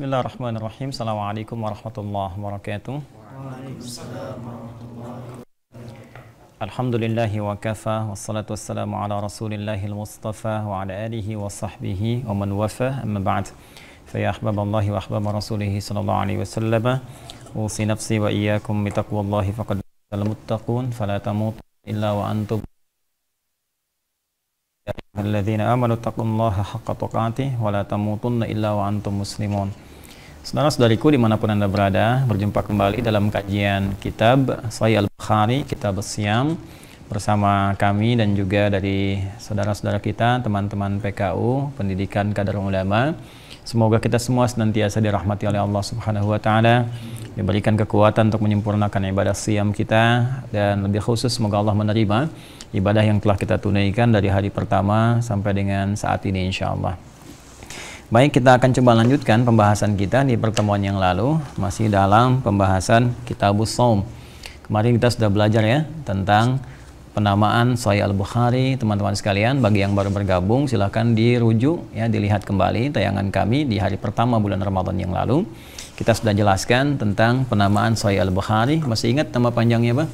Bismillahirrahmanirrahim. Assalamualaikum warahmatullahi wabarakatuh. Waalaikumsalam warahmatullahi wabarakatuh. Alhamdulillahi wa kafa, wassalatu wassalamu ala rasulillahil mustafa wa ala alihi wa sahbihi wa man wafa, amma ba'd. Fa ya ahbaballahi wa ahbaba rasulihi sallallahu alaihi wasallam, usi nafsi wa iyyakum bi taqwallahi faqad al-muttaqun fala tamutunna illa wa antum alladzina amanu taqullaha haqqa tuqatih wa la tamutunna illa wa antum muslimun. Saudara-saudariku dimanapun Anda berada, berjumpa kembali dalam kajian kitab Sahih Al-Bukhari, Kitab As-Siyam, bersama kami dan juga dari saudara-saudara kita, teman-teman PKU, Pendidikan Kadar Ulama. Semoga kita semua senantiasa dirahmati oleh Allah Subhanahu wa taala, diberikan kekuatan untuk menyempurnakan ibadah siyam kita, dan lebih khusus semoga Allah menerima ibadah yang telah kita tunaikan dari hari pertama sampai dengan saat ini insyaallah. Baik, kita akan coba lanjutkan pembahasan kita di pertemuan yang lalu, masih dalam pembahasan Kitabus Shaum. Kemarin kita sudah belajar ya tentang penamaan Sahih Al-Bukhari. Teman-teman sekalian, bagi yang baru bergabung silahkan dirujuk ya, dilihat kembali tayangan kami di hari pertama bulan Ramadan yang lalu. Kita sudah jelaskan tentang penamaan Sahih Al-Bukhari. Masih ingat nama panjangnya, Pak?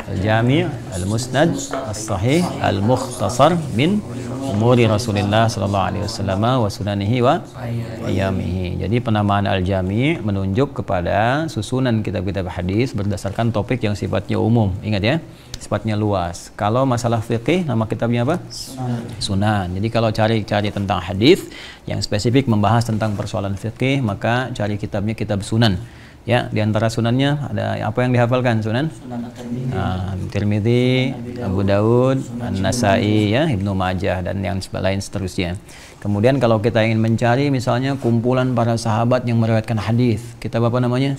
Al-Jami', Al-Musnad, As-Sahih, Al-Mukhtasar min umuri Rasulullah sallallahu alaihi wasallam wa sunanihi wa ayyamihi. Jadi penamaan Al-Jami' menunjuk kepada susunan kitab-kitab hadis berdasarkan topik yang sifatnya umum. Ingat ya, sifatnya luas. Kalau masalah fikih, nama kitabnya apa? Sunan. Jadi kalau cari tentang hadis yang spesifik membahas tentang persoalan fikih, maka cari kitabnya kitab Sunan. Ya, di antara sunannya ada apa yang dihafalkan? Sunan Tirmidzi, Abu Daud, An-Nasai, ya, Ibnu Majah, dan yang lain seterusnya. Kemudian kalau kita ingin mencari misalnya kumpulan para sahabat yang meriwayatkan hadis, kitab apa namanya?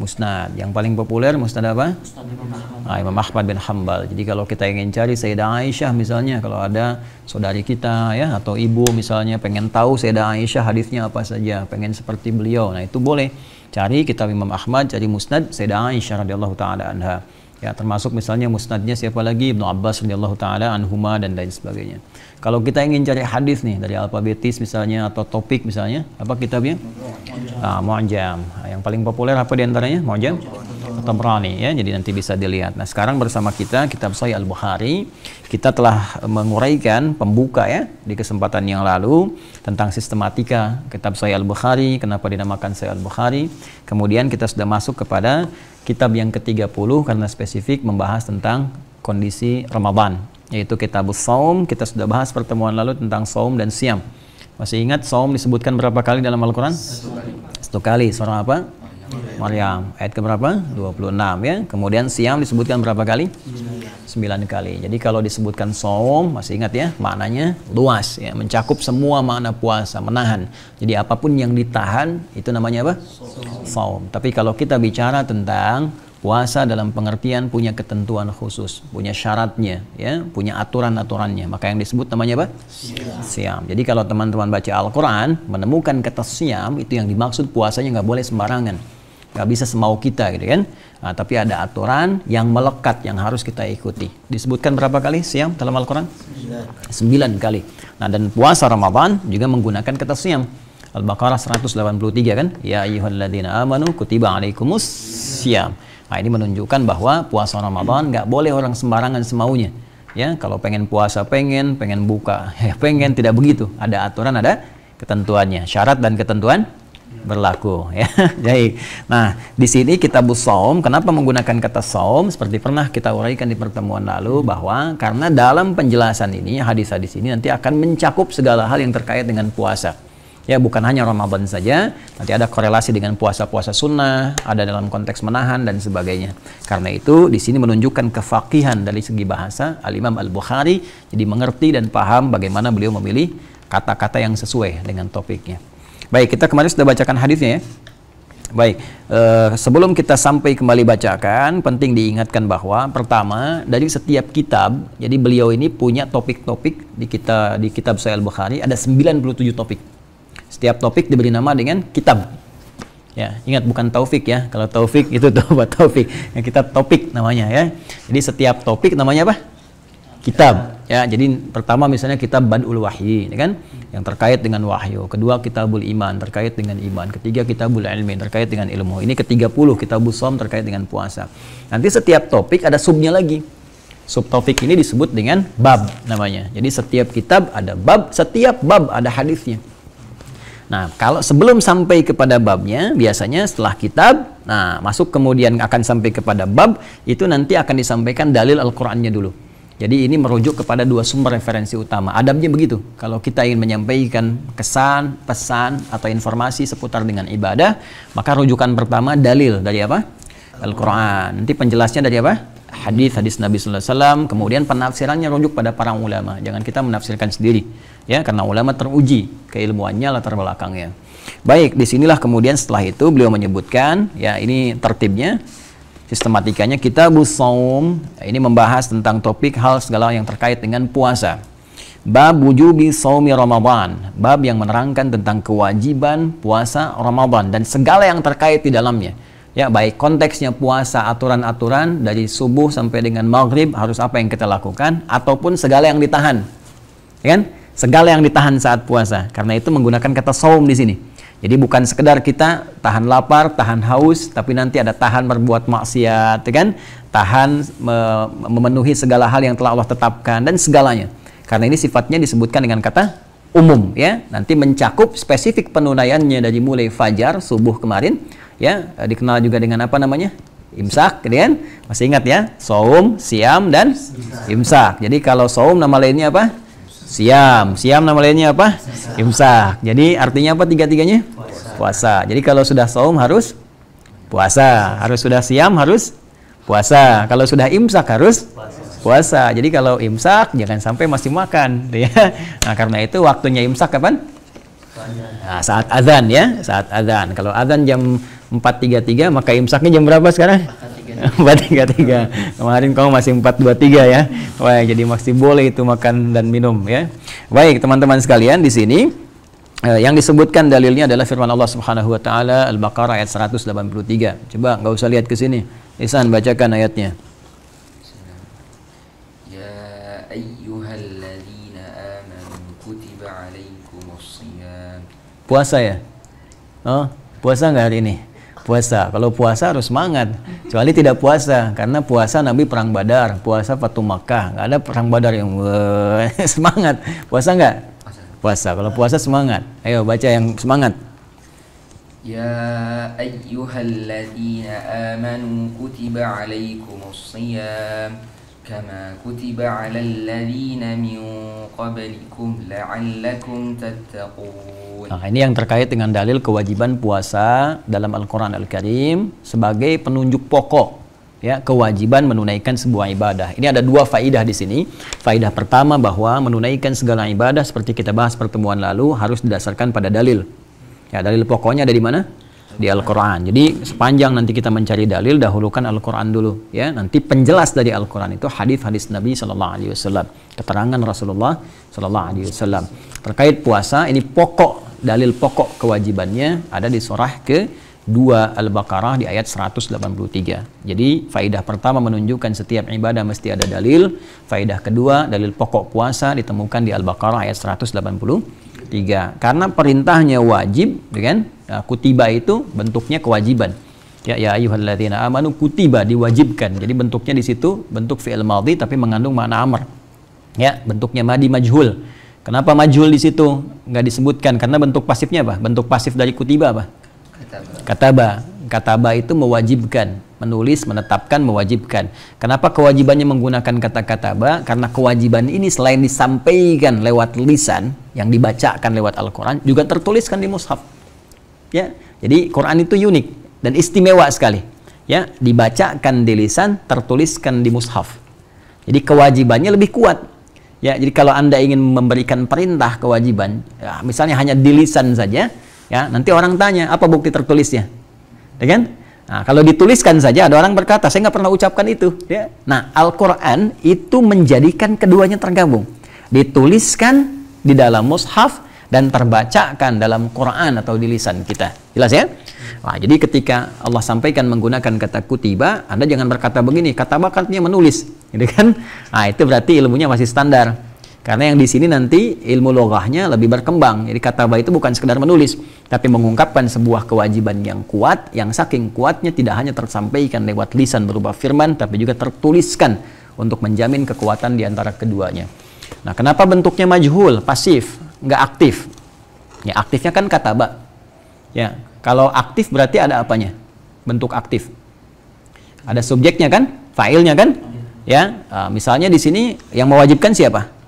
Musnad. Yang paling populer Musnad apa? Imam Ahmad bin Hanbal. Jadi kalau kita ingin cari Sayyidah Aisyah misalnya, kalau ada saudari kita ya atau ibu misalnya pengen tahu Sayyidah Aisyah hadisnya apa saja, pengen seperti beliau, nah itu boleh cari kitab Imam Ahmad, cari Musnad Sayyidah Aisyah radhiyallahu taala anha. Ya, termasuk misalnya musnadnya siapa lagi? Ibnu Abbas radhiyallahu taala anhuma dan lain sebagainya. Kalau kita ingin cari hadis nih dari alfabetis misalnya atau topik misalnya, apa kitabnya? Mu'jam. Yang paling populer apa di antaranya? Mu'jam Tabrani ya. Jadi nanti bisa dilihat. Nah, sekarang bersama kita kitab Sahih Al-Bukhari. Kita telah menguraikan pembuka ya di kesempatan yang lalu tentang sistematika kitab Sahih Al-Bukhari, kenapa dinamakan Sahih Al-Bukhari. Kemudian kita sudah masuk kepada kitab yang ke-30 karena spesifik membahas tentang kondisi Ramadan, yaitu Kitabus Shaum. Kita sudah bahas pertemuan lalu tentang saum dan siam. Masih ingat saum disebutkan berapa kali dalam Al-Quran? Satu kali. Surah apa? Maryam. Ayat ke berapa? 26 ya. Kemudian siam disebutkan berapa kali? 9 kali. Jadi kalau disebutkan saum, masih ingat ya, maknanya luas ya, mencakup semua makna puasa, menahan. Jadi apapun yang ditahan itu namanya apa? Saum. Tapi kalau kita bicara tentang puasa dalam pengertian punya ketentuan khusus, punya syaratnya ya, punya aturan-aturannya, maka yang disebut namanya apa? Siam. Jadi kalau teman-teman baca Al-Quran menemukan kata siam, itu yang dimaksud puasanya nggak boleh sembarangan, nggak bisa semau kita gitu kan. Nah, tapi ada aturan yang melekat yang harus kita ikuti. Disebutkan berapa kali siam dalam Al-Quran? 9 kali. Nah, dan puasa Ramadan juga menggunakan kata siam. Al-Baqarah 183 kan? Ya ayyuhalladzina amanu kutiba alaikumus siam. Nah, ini menunjukkan bahwa puasa Ramadan nggak boleh orang sembarangan semaunya. Ya, kalau pengen puasa pengen buka ya pengen, tidak begitu. Ada aturan, ada ketentuannya, syarat dan ketentuan berlaku ya. Jadi, nah di sini Kitabus Shaum, kenapa menggunakan kata saum? Seperti pernah kita uraikan di pertemuan lalu bahwa karena dalam penjelasan ini hadis-hadis ini nanti akan mencakup segala hal yang terkait dengan puasa. Ya, bukan hanya Ramadan saja, nanti ada korelasi dengan puasa-puasa sunnah, ada dalam konteks menahan dan sebagainya. Karena itu di sini menunjukkan kefaqihan dari segi bahasa Al-Imam Al-Bukhari, jadi mengerti dan paham bagaimana beliau memilih kata-kata yang sesuai dengan topiknya. Baik, kita kemarin sudah bacakan hadisnya ya. Baik, sebelum kita sampai kembali bacakan, penting diingatkan bahwa pertama, dari setiap kitab, jadi beliau ini punya topik-topik di kitab Sahih Al-Bukhari, ada 97 topik. Setiap topik diberi nama dengan kitab. Ya, ingat bukan taufik ya. Kalau taufik itu buat taufik. Yang kitab topik namanya ya. Jadi setiap topik namanya apa? kitab. Ya, jadi pertama misalnya kitab Badul Wahyi, ya kan? Yang terkait dengan wahyu. Kedua kitabul iman, terkait dengan iman. Ketiga kitabul ilmi, terkait dengan ilmu. Ini ke-30 kitabul shaum, terkait dengan puasa. Nanti setiap topik ada subnya lagi. Subtopik ini disebut dengan bab namanya. Jadi setiap kitab ada bab, setiap bab ada hadisnya. Nah, kalau sebelum sampai kepada babnya, biasanya setelah kitab, nah masuk kemudian akan sampai kepada bab, itu nanti akan disampaikan dalil Al-Qur'annya dulu. Jadi ini merujuk kepada dua sumber referensi utama. Adabnya begitu. Kalau kita ingin menyampaikan kesan, pesan, atau informasi seputar dengan ibadah, maka rujukan pertama dalil dari apa? Al-Quran. Nanti penjelasnya dari apa? Hadis Nabi Sallallahu Alaihi Wasallam. Kemudian penafsirannya rujuk pada para ulama. Jangan kita menafsirkan sendiri, ya, karena ulama teruji keilmuannya, latar belakangnya. Baik, disinilah kemudian setelah itu beliau menyebutkan, ya ini tertibnya, sistematikanya kitabus shaum. Ini membahas tentang topik hal segala yang terkait dengan puasa. Bab wujubi shaumi Ramadan, bab yang menerangkan tentang kewajiban puasa Ramadan dan segala yang terkait di dalamnya. Ya, baik konteksnya puasa, aturan-aturan dari subuh sampai dengan maghrib harus apa yang kita lakukan, ataupun segala yang ditahan, ya kan? Segala yang ditahan saat puasa. Karena itu menggunakan kata shaum di sini. Jadi bukan sekedar kita tahan lapar, tahan haus, tapi nanti ada tahan berbuat maksiat, ya kan? Tahan memenuhi segala hal yang telah Allah tetapkan dan segalanya. Karena ini sifatnya disebutkan dengan kata umum, ya. Nanti mencakup spesifik penunaiannya dari mulai fajar subuh kemarin, ya, dikenal juga dengan apa namanya? Imsak, gitu kan? Masih ingat ya? Shaum, siam dan imsak. Jadi kalau shaum nama lainnya apa? Siam. Siam nama lainnya apa? Imsak. Jadi artinya apa tiga-tiganya? Puasa. Jadi kalau sudah shaum harus puasa. Harus sudah siam harus puasa. Kalau sudah imsak harus puasa. Jadi kalau imsak jangan sampai masih makan, ya. Nah, karena itu waktunya imsak kapan? Nah, saat azan, ya, saat azan. Kalau azan jam 4.33, maka imsaknya jam berapa sekarang? 4.33. Kemarin kamu masih 4.23, ya. Wah, jadi masih boleh itu makan dan minum, ya. Baik, teman-teman sekalian, di sini yang disebutkan dalilnya adalah firman Allah Subhanahu wa taala Al-Baqarah ayat 183. Coba nggak usah lihat ke sini. Ihsan bacakan ayatnya. Ya ayyuhalladzina amanu kutiba alaikumusshiyam. Puasa ya? Oh, puasa nggak hari ini? Puasa. Kalau puasa harus semangat. Kecuali tidak puasa, karena puasa Nabi perang Badar, puasa Fatu Makkah, nggak ada perang Badar yang semangat. Puasa nggak? Puasa. Kalau puasa semangat. Ayo baca yang semangat. Ya ayyuhalladzina amanu kutiba alaikumusshiyam kama kutiba alal ladzina min qablikum la'allakum tattaqun. Nah, ini yang terkait dengan dalil kewajiban puasa dalam Al-Qur'an Al-Karim sebagai penunjuk pokok, ya, kewajiban menunaikan sebuah ibadah. Ini ada dua faidah di sini. Faidah pertama bahwa menunaikan segala ibadah seperti kita bahas pertemuan lalu harus didasarkan pada dalil. Ya, dalil pokoknya ada di mana? Di Al-Qur'an. Jadi sepanjang nanti kita mencari dalil, dahulukan Al-Qur'an dulu, ya. Nanti penjelas dari Al-Qur'an itu hadis-hadis Nabi sallallahu alaihi wasallam, keterangan Rasulullah sallallahu alaihi wasallam. Terkait puasa, ini pokok, dalil pokok kewajibannya ada di surah ke-2 Al-Baqarah di ayat 183. Jadi faidah pertama menunjukkan setiap ibadah mesti ada dalil. Faidah kedua, dalil pokok puasa ditemukan di Al-Baqarah ayat 183. Karena perintahnya wajib, kan? Nah, kutiba itu bentuknya kewajiban. Ya ayyuhalladzina amanu kutiba, diwajibkan. Jadi bentuknya di situ bentuk fi'il madhi tapi mengandung makna amr. Ya, bentuknya madi majhul. Kenapa majhul di situ? Nggak disebutkan karena bentuk pasifnya apa? Bentuk pasif dari kutiba apa? Kataba. Kataba itu mewajibkan, menulis, menetapkan, mewajibkan. Kenapa kewajibannya menggunakan kata kataba? Karena kewajiban ini selain disampaikan lewat lisan, yang dibacakan lewat Al-Quran, juga tertuliskan di mushaf. Ya, jadi Quran itu unik dan istimewa sekali. Ya, dibacakan di lisan, tertuliskan di mushaf. Jadi kewajibannya lebih kuat. Ya, jadi kalau Anda ingin memberikan perintah kewajiban, ya, misalnya hanya di lisan saja, ya, nanti orang tanya, apa bukti tertulisnya? Ya kan? Nah, kalau dituliskan saja ada orang berkata, saya nggak pernah ucapkan itu. Ya. Nah, Al-Quran itu menjadikan keduanya tergabung. Dituliskan di dalam mushaf dan terbacakan dalam Quran atau di lisan kita. Jelas ya? Nah, jadi ketika Allah sampaikan menggunakan kata kutiba, Anda jangan berkata begini, kata artinya menulis. gitu kan? Nah, itu berarti ilmunya masih standar. Karena yang di sini nanti ilmu loghahnya lebih berkembang. Jadi kataba itu bukan sekedar menulis, tapi mengungkapkan sebuah kewajiban yang kuat, yang saking kuatnya tidak hanya tersampaikan lewat lisan berupa firman, tapi juga tertuliskan untuk menjamin kekuatan di antara keduanya. Nah, kenapa bentuknya majhul, pasif, nggak aktif? Ya, aktifnya kan kataba. Ya, kalau aktif berarti ada apanya? Bentuk aktif. Ada subjeknya kan? Fa'ilnya kan? Ya, misalnya di sini yang mewajibkan siapa?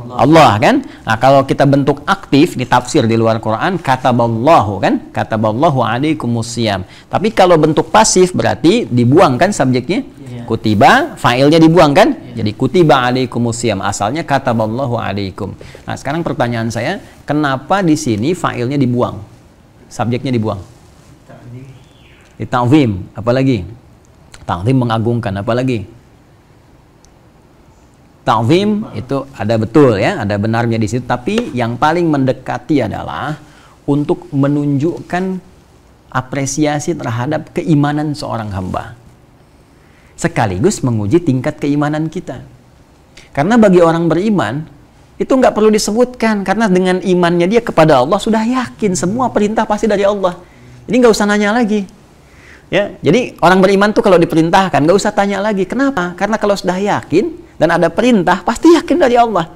Allah kan? Nah, kalau kita bentuk aktif di tafsir di luar Quran, kataballahu kan? Kataballahu alaikumusiyam. Tapi kalau bentuk pasif berarti dibuang kan subjeknya? Kutiba, fa'ilnya dibuang kan? Jadi kutiba alaikumusiyam. Asalnya kataballahu alaikum. Nah, sekarang pertanyaan saya, kenapa di sini fa'ilnya dibuang? Subjeknya dibuang? Ta'zim, apalagi? Ta'zim mengagungkan, apalagi? Ta'zim itu ada betul ya, ada benarnya di situ, tapi yang paling mendekati adalah untuk menunjukkan apresiasi terhadap keimanan seorang hamba. Sekaligus menguji tingkat keimanan kita. Karena bagi orang beriman, itu nggak perlu disebutkan, karena dengan imannya dia kepada Allah sudah yakin semua perintah pasti dari Allah. Jadi nggak usah nanya lagi. Ya, jadi orang beriman tuh kalau diperintahkan nggak usah tanya lagi. Kenapa? Karena kalau sudah yakin dan ada perintah, pasti yakin dari Allah.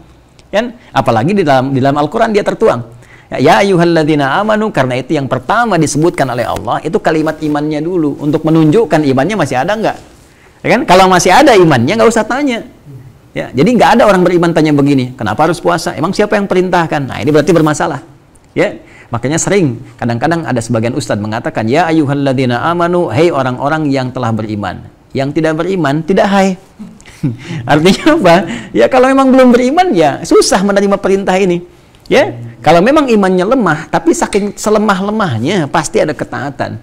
Kan? Apalagi di dalam Al-Quran dia tertuang. Ya ayyuhalladzina amanu, karena itu yang pertama disebutkan oleh Allah, itu kalimat imannya dulu. Untuk menunjukkan imannya masih ada nggak? Ya kan? Kalau masih ada imannya, nggak usah tanya. Ya, jadi nggak ada orang beriman tanya begini, kenapa harus puasa? Emang siapa yang perintahkan? Nah, ini berarti bermasalah. Ya, makanya sering, kadang-kadang ada sebagian ustadz mengatakan, ya ayyuhalladzina amanu, hei orang-orang yang telah beriman. Yang tidak beriman, tidak hai. Artinya apa? Ya kalau memang belum beriman ya susah menerima perintah ini. Ya, kalau memang imannya lemah, tapi saking selemah-lemahnya pasti ada ketaatan.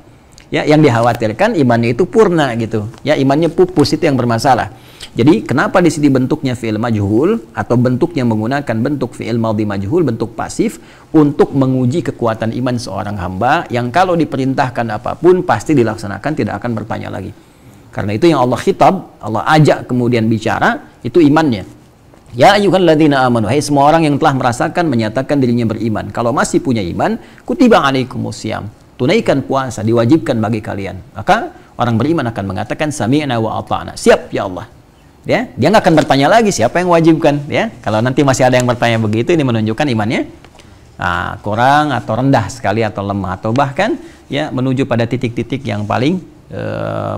Ya, yang dikhawatirkan imannya itu purna gitu. Ya, imannya pupus, itu yang bermasalah. Jadi kenapa di sini bentuknya fi'il majhul atau bentuknya menggunakan bentuk fi'il madhi majhul, bentuk pasif untuk menguji kekuatan iman seorang hamba yang kalau diperintahkan apapun pasti dilaksanakan, tidak akan bertanya lagi. Karena itu yang Allah khitab, Allah ajak kemudian bicara, itu imannya. Ya ayyuhalladzina amanu, hai semua orang yang telah merasakan, menyatakan dirinya beriman. Kalau masih punya iman, kutiba alaikumusiyam, tunaikan puasa, diwajibkan bagi kalian. Maka orang beriman akan mengatakan sami'na wa ata'na, siap ya Allah. Ya, dia nggak akan bertanya lagi siapa yang wajibkan. Ya, kalau nanti masih ada yang bertanya begitu, ini menunjukkan imannya kurang atau rendah sekali atau lemah atau bahkan ya menuju pada titik-titik yang paling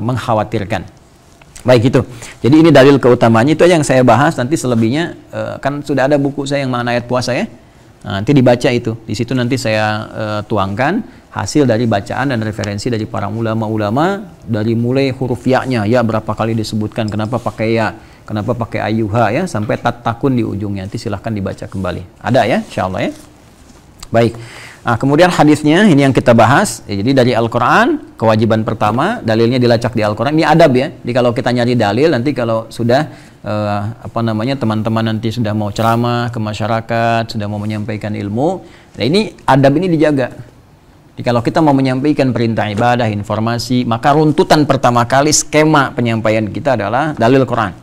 mengkhawatirkan. Baik itu. Jadi ini dalil keutamanya, itu aja yang saya bahas. Nanti selebihnya kan sudah ada buku saya yang mana ayat puasa ya. Nah, nanti dibaca itu. Di situ nanti saya tuangkan hasil dari bacaan dan referensi dari para ulama-ulama dari mulai huruf ya-nya, ya berapa kali disebutkan, kenapa pakai ya, kenapa pakai ayyuha ya, sampai tatakun di ujungnya. Nanti silahkan dibaca kembali. Ada ya, insyaallah ya. Baik. Nah, kemudian hadisnya ini yang kita bahas. Jadi dari Al-Quran, kewajiban pertama, dalilnya dilacak di Al-Quran. Ini adab ya. Jadi kalau kita nyari dalil, nanti kalau sudah teman-teman nanti sudah mau ceramah ke masyarakat, sudah mau menyampaikan ilmu, nah ini adab ini dijaga. Jadi kalau kita mau menyampaikan perintah ibadah, informasi, maka runtutan pertama kali skema penyampaian kita adalah dalil Quran.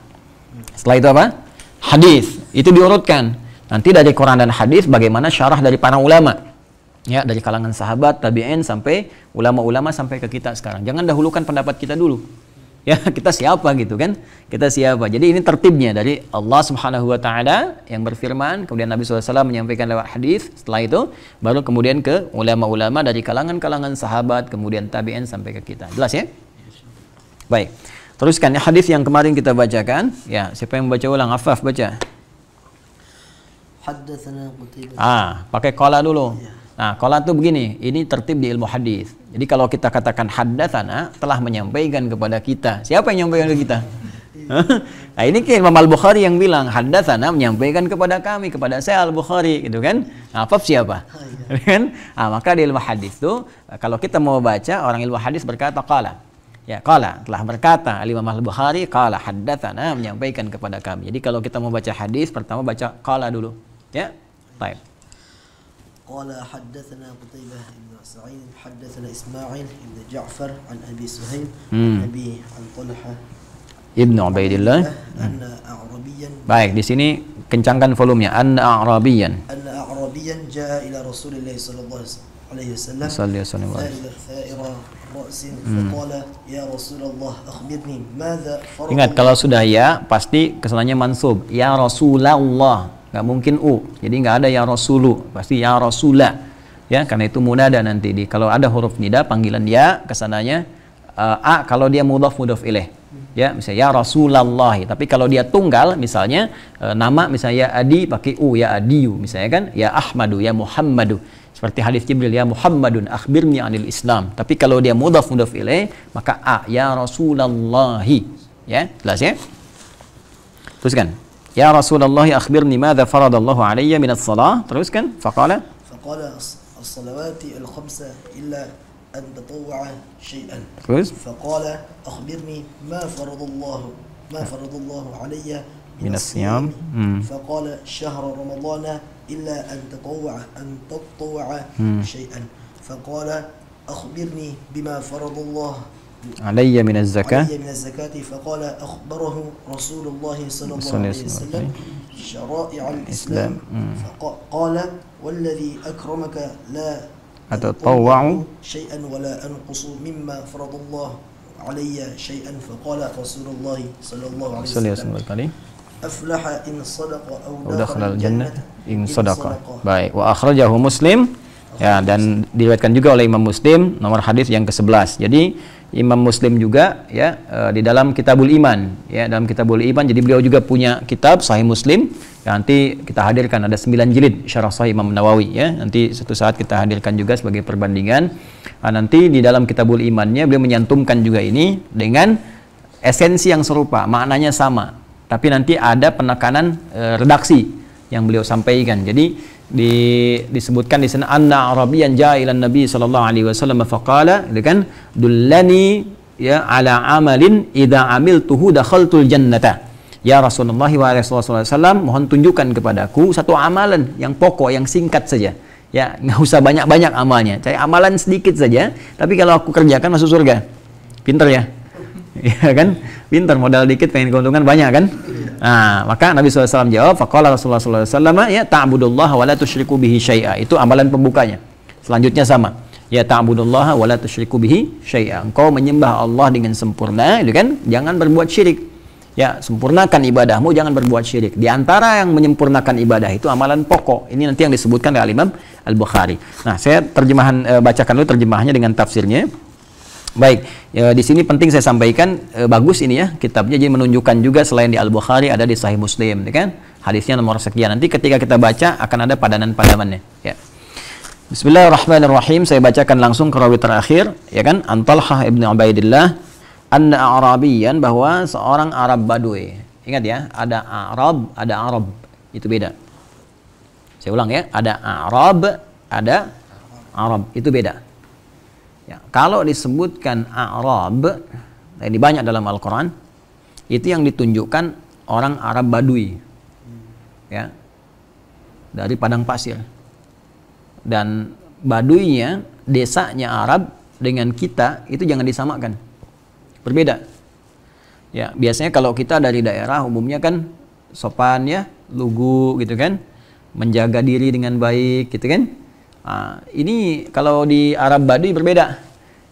Setelah itu apa? Hadis. Itu diurutkan. Nanti dari Quran dan hadis bagaimana syarah dari para ulama. Ya, dari kalangan sahabat, tabi'in sampai ulama-ulama sampai ke kita sekarang. Jangan dahulukan pendapat kita dulu. Ya, kita siapa gitu kan? Kita siapa? Jadi ini tertibnya dari Allah Subhanahu wa taala yang berfirman, kemudian Nabi SAW menyampaikan lewat hadis, setelah itu baru kemudian ke ulama-ulama dari kalangan-kalangan sahabat, kemudian tabi'in sampai ke kita. Jelas ya? Baik. Teruskan ya hadis yang kemarin kita bacakan. Ya, siapa yang baca ulang? Affaf baca. Haddatsana Qutaibah. Pakai qala dulu. Nah, qala itu begini, ini tertib di ilmu hadis. Jadi kalau kita katakan haddatsana, telah menyampaikan kepada kita. Siapa yang menyampaikan ke kita? Nah, ini kan Imam Al-Bukhari yang bilang haddatsana, menyampaikan kepada kami, kepada saya Al-Bukhari gitu kan. Nah, Affaf siapa? Kan? Nah, maka di ilmu hadis itu kalau kita mau baca, orang ilmu hadis berkata qala. Ya, qala telah berkata Imam Al-Bukhari, qala haddatsana, menyampaikan kepada kami. Jadi kalau kita mau baca hadis, pertama baca qala dulu. Ya. Baik. قال حدثنا قتيبة بن سعيد حدثنا إسماعيل بن جعفر عن أبي سهيل عن أبي عن طلحة Ibnu Ubaidillah. Anna A'rabiyan. Baik, di sini kencangkan volumenya. Anna A'rabiyan. Anna A'rabiyan jaa ila Rasulillah sallallahu alaihi wasallam. Sallallahu alaihi wasallam. Tha'ira ra'sin faqala ya Rasulullah akhbirni madza farada. Ingat kalau sudah ya pasti kesannya mansub. Ya Rasulullah, nggak mungkin Jadi nggak ada ya Rasulu, pasti ya Rasulah. Ya, karena itu munada nanti kalau ada huruf nida panggilan ya kesananya kalau dia mudhaf ilaih. Ya, misalnya ya Rasulullah. Tapi kalau dia tunggal misalnya nama misalnya ya Adi pakai ya Adiyu misalnya kan, ya Ahmadu, ya Muhammadu. Seperti hadis Jibril, ya Muhammadun akhbirni anil Islam. Tapi kalau dia mudhaf ilaih maka ya Rasulullah. Ya, jelas ya? Teruskan. Ya Rasulullah akhbirni madza faradallahu alayya minas shalah. Teruskan. Faqala الصلوات الخمسة إلا أن تطوع شيئا. فقال أخبرني ما فرض الله علي من الصيام. فقال شهر رمضان إلا أن تطوع شيئا. فقال أخبرني بما فرض الله علي من الزكاة. فقال أخبره رسول الله صلى الله عليه وسلم شرائع الإسلام. فقال والذي أكرمك لا أتطوع شيئا ولا أنقص مما فرض الله علي شيئا. فقال رسول الله صلى الله عليه وسلم أفلح إن صدق أو دخل الجنة إن صدق. Baik, wa akhrajahu Muslim. Ya, dan diriwayatkan juga oleh Imam Muslim nomor hadis yang ke-11. Jadi Imam Muslim juga ya di dalam Kitabul Iman ya, dalam Kitabul Iman. Jadi beliau juga punya kitab Sahih Muslim. Ya, nanti kita hadirkan ada 9 jilid syarah Sahih Imam Nawawi ya. Nanti suatu saat kita hadirkan juga sebagai perbandingan. Nah, nanti di dalam Kitabul Imannya beliau menyantumkan juga ini dengan esensi yang serupa, maknanya sama. Tapi nanti ada penekanan redaksi yang beliau sampaikan. Jadi disebutkan di sana anna Arabiyan jaa ila Nabi sallallahu alaihi wasallam faqala, itu kan dullani ya ala amalin idza amiltuhu dakhaltul jannata. Ya Rasulullah wa Rasulullah sallallahu mohon tunjukkan kepadaku satu amalan yang pokok, yang singkat saja. Ya, nggak usah banyak-banyak amalnya. Cari amalan sedikit saja, tapi kalau aku kerjakan masuk surga. Pinter ya? Ya kan? Pinter, modal dikit pengen keuntungan banyak kan? Nah, maka Nabi SAW jawab, faqala Rasulullah SAW, ya ta'budullaha wa la tusyriku bihi syai'a. Itu amalan pembukanya. Selanjutnya sama. Ya ta'budullaha wa la tusyriku bihi syai'a. Engkau menyembah Allah dengan sempurna, itu kan? Jangan berbuat syirik. Ya, sempurnakan ibadahmu, jangan berbuat syirik. Di antara yang menyempurnakan ibadah itu amalan pokok. Ini nanti yang disebutkan oleh Imam Al-Bukhari. Nah, saya bacakan dulu terjemahannya dengan tafsirnya. Baik, di sini penting saya sampaikan, bagus ini ya kitabnya, jadi menunjukkan juga selain di Al-Bukhari ada di Sahih Muslim, ya kan? Hadisnya nomor sekian. Nanti ketika kita baca akan ada padanan-padanannya, ya. Bismillahirrahmanirrahim. Saya bacakan langsung ke rawi terakhir, ya kan? An Talhah ibn Ubaidillah anna A'rabiyan, bahwa seorang Arab Badui. Ingat ya, ada Arab, ada Arab. Itu beda. Saya ulang ya, ada Arab, ada Arab. Itu beda. Ya, kalau disebutkan A'rab, ini banyak dalam Al-Quran, itu yang ditunjukkan orang Arab Badui, ya, dari padang pasir. Dan Baduinya, desanya Arab dengan kita itu jangan disamakan, berbeda. Ya, biasanya kalau kita dari daerah umumnya kan sopan ya, lugu gitu kan, menjaga diri dengan baik gitu kan. Nah, ini kalau di Arab Badui berbeda,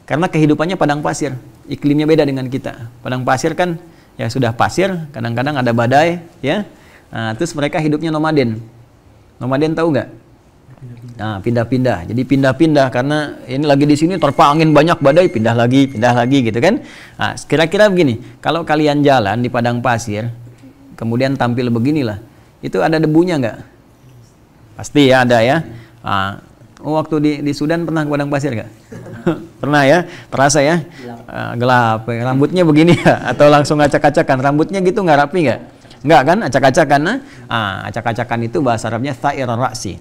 karena kehidupannya padang pasir, iklimnya beda dengan kita. Padang pasir kan ya sudah pasir, kadang-kadang ada badai, ya. Nah, terus mereka hidupnya nomaden. Nomaden tahu nggak? Nah, pindah-pindah. Jadi pindah-pindah karena ini lagi di sini terpa angin banyak badai, pindah lagi gitu kan. Nah, kira-kira begini, kalau kalian jalan di padang pasir, kemudian tampil beginilah, itu ada debunya nggak? Pasti ya ada ya. Nah, waktu di Sudan pernah ke padang pasir nggak? Pernah ya? Terasa ya? Gelap. Rambutnya begini ya? Atau langsung acak-acakan? Rambutnya gitu nggak rapi nggak? Nggak kan? Acak-acakan. Acak-acakan itu bahasa Arabnya tha'ir ra'si.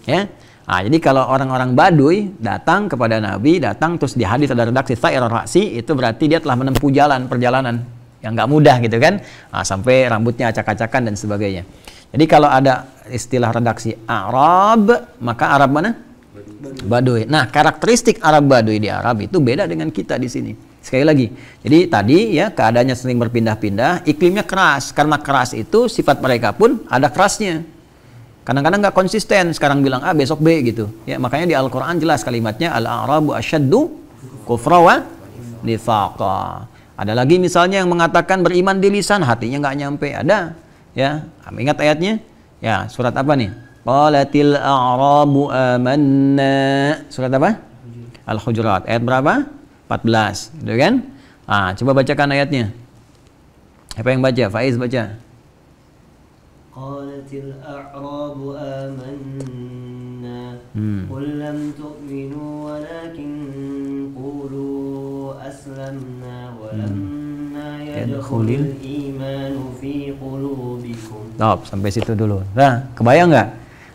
Ya? Nah, jadi kalau orang-orang Baduy datang kepada Nabi, terus di hadis ada redaksi tha'ir ra'si, itu berarti dia telah menempuh perjalanan yang nggak mudah gitu kan? Sampai rambutnya acak-acakan dan sebagainya. Jadi kalau ada istilah redaksi Arab, maka Arab mana? Baduy. Nah, karakteristik Arab Baduy di Arab itu beda dengan kita di sini. Sekali lagi. Jadi tadi ya keadaannya sering berpindah-pindah, iklimnya keras. Karena keras itu sifat mereka pun ada kerasnya. Kadang-kadang nggak konsisten, sekarang bilang A, besok B gitu. Ya, makanya di Al-Qur'an jelas kalimatnya al-a'rabu asyaddu kufra wa nifaqa. Ada lagi misalnya yang mengatakan beriman di lisan, hatinya nggak nyampe. Ada. Ya, ingat ayatnya? Ya, surat apa nih? Qalatil a'rabu amanna. Surat apa? Al-Hujurat. Ayat berapa? 14. Gitu kan? Nah, coba bacakan ayatnya. Apa yang baca? Faiz baca. Qalatil a'rabu amanna qul lam tu'minu walakin qulu aslamna walamma yadkhulul imanu fi qulubikum. Stop, sampai situ dulu. Nah, kebayang nggak?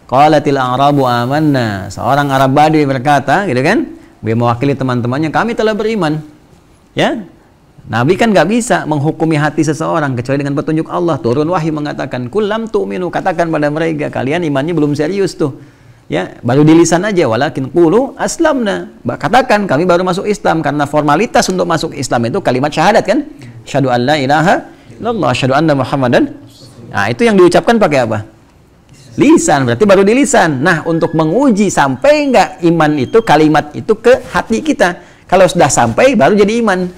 Qalatil a'rabu amanna. Seorang Arab Badui berkata, gitu kan? Dia mewakili teman-temannya, kami telah beriman. Ya, Nabi kan nggak bisa menghukumi hati seseorang kecuali dengan petunjuk Allah. Turun wahyu mengatakan, kulam tu'minu, katakan pada mereka, kalian imannya belum serius tuh. Ya, baru di lisan aja, walakin qulu aslamna. Katakan kami baru masuk Islam, karena formalitas untuk masuk Islam itu kalimat syahadat kan? Asyhadu an la ilaha illallah, asyhadu anna Muhammadan. Nah, itu yang diucapkan pakai apa? Lisan, berarti baru di lisan. Nah, untuk menguji sampai nggak iman itu, kalimat itu ke hati kita. Kalau sudah sampai, baru jadi iman.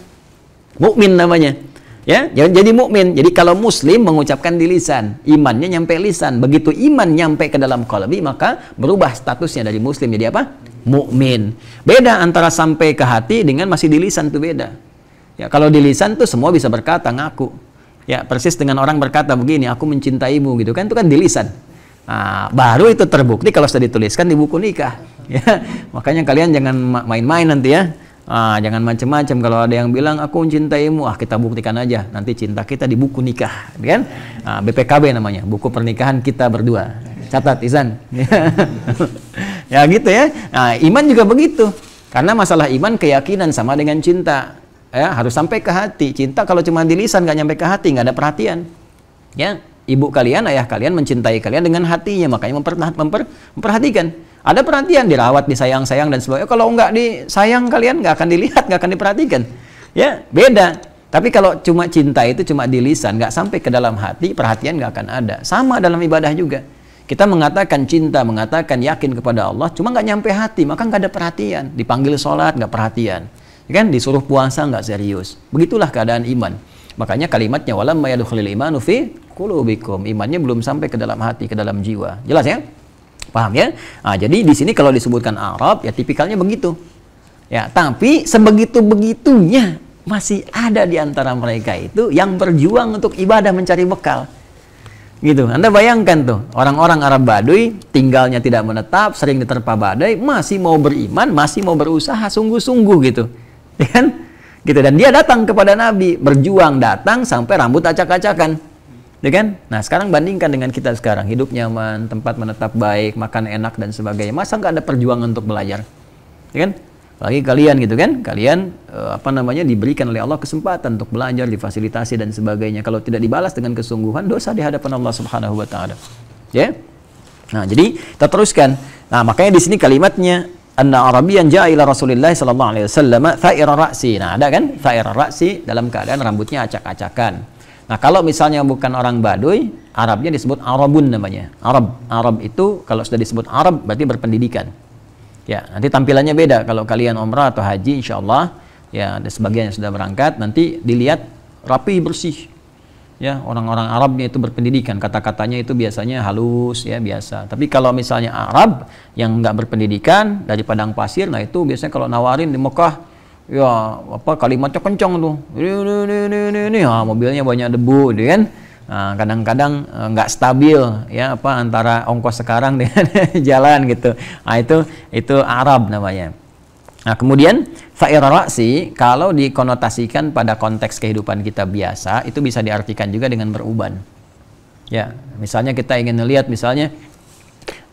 Mukmin namanya. Ya, jadi mukmin. Jadi kalau muslim mengucapkan di lisan, imannya nyampe lisan. Begitu iman nyampe ke dalam qalbi, maka berubah statusnya dari muslim jadi apa? Mukmin. Beda antara sampai ke hati dengan masih di lisan, tuh beda. Ya, kalau di lisan tuh semua bisa berkata, ngaku. Ya, persis dengan orang berkata begini, aku mencintaimu gitu kan, itu kan di lisan. Nah, baru itu terbukti kalau sudah dituliskan di buku nikah. Ya, makanya kalian jangan main-main nanti ya. Jangan macam-macam. Kalau ada yang bilang aku mencintaimu, kita buktikan aja. Nanti cinta kita di buku nikah, kan? BPKB namanya, buku pernikahan kita berdua. Catat, Izan. Ya gitu ya. Nah, iman juga begitu. Karena masalah iman keyakinan sama dengan cinta. Ya, harus sampai ke hati. Cinta kalau cuma di lisan nggak nyampe ke hati, nggak ada perhatian. Ya, ibu kalian, ayah kalian mencintai kalian dengan hatinya, makanya memperhatikan. Ada perhatian, dirawat, disayang-sayang dan sebagainya. Kalau nggak disayang kalian nggak akan dilihat, nggak akan diperhatikan. Ya, beda. Tapi kalau cuma cinta itu cuma di lisan, nggak sampai ke dalam hati, perhatian nggak akan ada. Sama dalam ibadah juga. Kita mengatakan cinta, mengatakan yakin kepada Allah, cuma nggak nyampe hati, maka nggak ada perhatian. Dipanggil sholat, nggak perhatian. Kan disuruh puasa, nggak serius. Begitulah keadaan iman. Makanya kalimatnya walamma yadkhulul imanu fi qulubikum. Imannya belum sampai ke dalam hati, ke dalam jiwa. Jelas ya? Paham ya? Nah, jadi di sini kalau disebutkan Arab ya tipikalnya begitu. Ya, tapi sebegitu-begitunya masih ada di antara mereka itu yang berjuang untuk ibadah mencari bekal. Gitu. Anda bayangkan tuh, orang-orang Arab Baduy tinggalnya tidak menetap, sering diterpa badai, masih mau beriman, masih mau berusaha sungguh-sungguh gitu. Ya kan? Gitu, dan dia datang kepada Nabi, berjuang datang sampai rambut acak-acakan. Ya kan? Nah, sekarang bandingkan dengan kita sekarang, hidup nyaman, tempat menetap baik, makan enak dan sebagainya. Masa nggak ada perjuangan untuk belajar? Ya kan? Lagi kalian gitu kan? Kalian diberikan oleh Allah kesempatan untuk belajar, difasilitasi dan sebagainya. Kalau tidak dibalas dengan kesungguhan, dosa di hadapan Allah Subhanahu wa taala. Ya? Nah, jadi kita teruskan. Nah, makanya di sini kalimatnya anna Arabiyyan ja'a ila Rasulillah sallallahu alaihi wasallam tha'ira ra'si. Nah, ada kan? Tha'ira ra'si dalam keadaan rambutnya acak-acakan. Nah, kalau misalnya bukan orang Baduy, Arabnya disebut Arabun namanya. Arab itu kalau sudah disebut Arab berarti berpendidikan. Ya, nanti tampilannya beda. Kalau kalian umrah atau haji, insya Allah, ya ada sebagian yang sudah berangkat, nanti dilihat rapi, bersih. Ya, orang-orang Arabnya itu berpendidikan. Kata-katanya itu biasanya halus, ya biasa. Tapi kalau misalnya Arab yang nggak berpendidikan dari padang pasir, nah itu biasanya kalau nawarin di Mekah, ya kalimatnya kencang tuh, ini mobilnya banyak debu, gitu kan? Nah, kadang-kadang nggak stabil, ya antara ongkos sekarang dengan jalan gitu. Nah, itu Arab namanya. Nah, kemudian tha'ira ra'si kalau dikonotasikan pada konteks kehidupan kita biasa, itu bisa diartikan juga dengan beruban. Ya, misalnya kita ingin melihat misalnya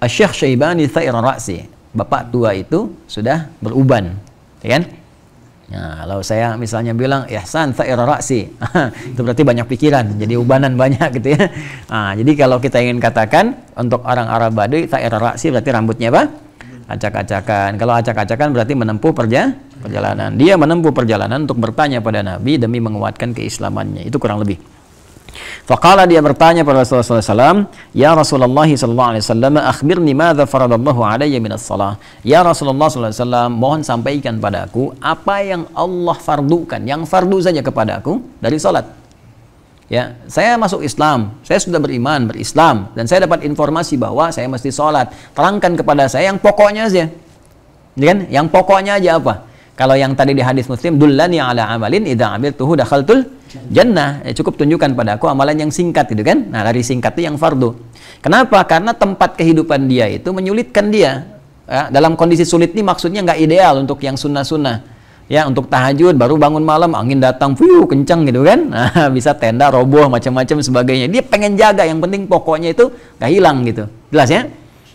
Syekh Syaibani tha'ira ra'si, bapak tua itu sudah beruban, ya kan? Nah, kalau saya misalnya bilang ihsan tha'ira ra'si, itu berarti banyak pikiran, jadi ubanan banyak gitu ya. Nah, jadi kalau kita ingin katakan untuk orang Arab Baduy tha'ira ra'si berarti rambutnya apa? Acak-acakan. Kalau acak-acakan berarti menempuh perjalanan. Dia menempuh perjalanan untuk bertanya pada Nabi demi menguatkan keislamannya. Itu kurang lebih. Faqala, dia bertanya pada Rasulullah SAW, ya Rasulullah SAW, akhbirni madza faradallahu alayya minas salah. Ya Rasulullah SAW, mohon sampaikan padaku apa yang Allah fardukan, yang fardu saja kepadaku dari salat. Ya, saya masuk Islam, saya sudah beriman, berislam, dan saya dapat informasi bahwa saya mesti salat. Terangkan kepada saya yang pokoknya aja. Kan? Yang pokoknya aja apa? Kalau yang tadi di hadis Muslim, dullani ala amalin idza amiltuhu dakhaltul jannah. Cukup tunjukkan padaku amalan yang singkat itu kan. Nah, dari singkat itu yang fardu. Kenapa? Karena tempat kehidupan dia itu menyulitkan dia. Ya, dalam kondisi sulit ini maksudnya nggak ideal untuk yang sunnah-sunnah. Ya, untuk tahajud baru bangun malam angin datang, kencang gitu kan. Nah, bisa tenda roboh macam-macam sebagainya. Dia pengen jaga, yang penting pokoknya itu nggak hilang gitu. Jelas ya?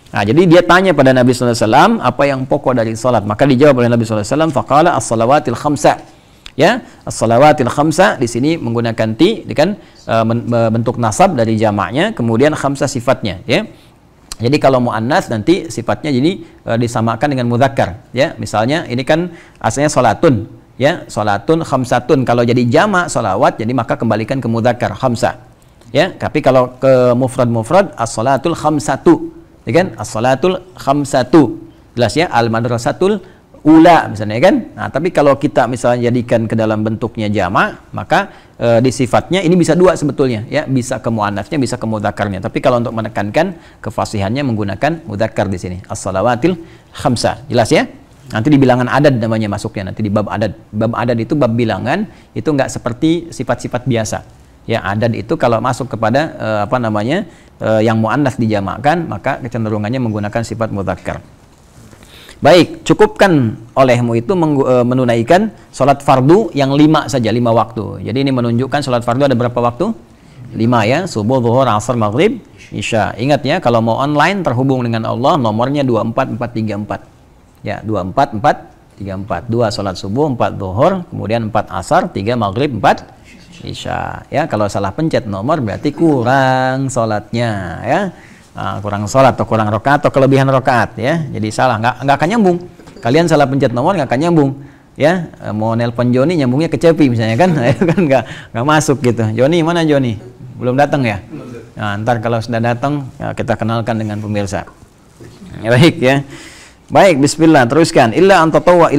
Nah, jadi dia tanya pada Nabi SAW apa yang pokok dari salat. Maka dijawab oleh Nabi SAW, faqala as-salawatil khamsa. Ya, as-salawatil khamsa di sini menggunakan ti, kan bentuk nasab dari jamaknya, kemudian khamsa sifatnya, ya. Jadi kalau muannas nanti sifatnya jadi disamakan dengan mudzakkar, ya. Misalnya ini kan asalnya salatun, ya, salatun khamsatun. Kalau jadi jamak salawat, jadi maka kembalikan ke mudzakkar khamsa. Ya, tapi kalau ke mufrad as-salatul khamsatu. Ya kan? As-salatul khamsatu. Jelas ya? Al-madrasatul ula misalnya kan? Nah, tapi kalau kita misalnya jadikan ke dalam bentuknya jamak, maka di sifatnya ini bisa dua sebetulnya, ya, bisa ke muannasnya, bisa ke mudzakarnya. Tapi kalau untuk menekankan kefasihannya menggunakan mudzakar di sini. As-salawatil khamsa. Jelas ya? Nanti di bilangan adad namanya masuknya, nanti di bab adad. Bab adad itu bab bilangan, itu enggak seperti sifat-sifat biasa. Ya, adad itu kalau masuk kepada yang muannas dijamakkan, maka kecenderungannya menggunakan sifat mudzakkar. Baik, cukupkan olehmu itu menunaikan sholat fardu yang 5 saja, 5 waktu. Jadi ini menunjukkan sholat fardu ada berapa waktu? 5 ya, subuh, zuhur, asar, maghrib, isya. Ingat ya, kalau mau online terhubung dengan Allah, nomornya 24434. Ya, 24434. 2 sholat subuh, 4 zuhur, kemudian 4 asar, 3 maghrib, 4 isya. Ya, kalau salah pencet nomor berarti kurang sholatnya, ya. Kurang sholat atau kurang rakaat atau kelebihan rakaat, ya. Jadi salah, nggak akan nyambung. Kalian salah pencet nomor nggak akan nyambung, ya. Mau nelpon Joni nyambungnya ke Cepi misalnya kan, itu kan nggak masuk gitu. Joni mana Joni? Belum datang ya? Nah, ntar kalau sudah datang ya, kita kenalkan dengan pemirsa. Ya, baik ya. Baik, bismillah, teruskan. Illa antatawwa